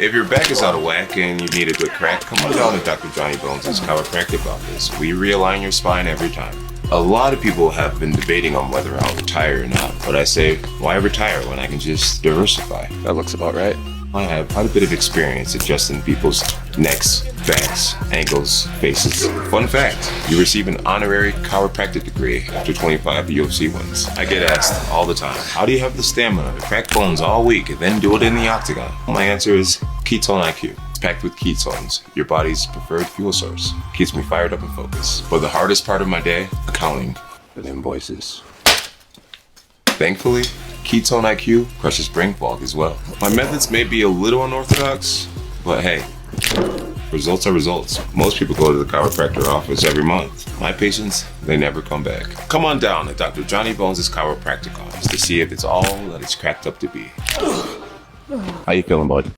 If your back is out of whack and you need a good crack, come on down to Dr. Johnny Bones' chiropractic office. We realign your spine every time. A lot of people have been debating on whether I'll retire or not, but I say, why retire when I can just diversify? That looks about right. I have quite a bit of experience adjusting people's necks, backs, ankles, faces. Fun fact, you receive an honorary chiropractic degree after 25 UFC wins. I get asked all the time, how do you have the stamina to crack bones all week and then do it in the octagon? My answer is Ketone IQ. It's packed with ketones, your body's preferred fuel source. Keeps me fired up and focused. But the hardest part of my day, accounting. With invoices. Thankfully, Ketone IQ crushes brain fog as well. My methods may be a little unorthodox, but hey, results are results. Most people go to the chiropractor office every month. My patients, they never come back. Come on down to Dr. Johnny Bones' chiropractic office to see if it's all that it's cracked up to be. How you feeling, bud?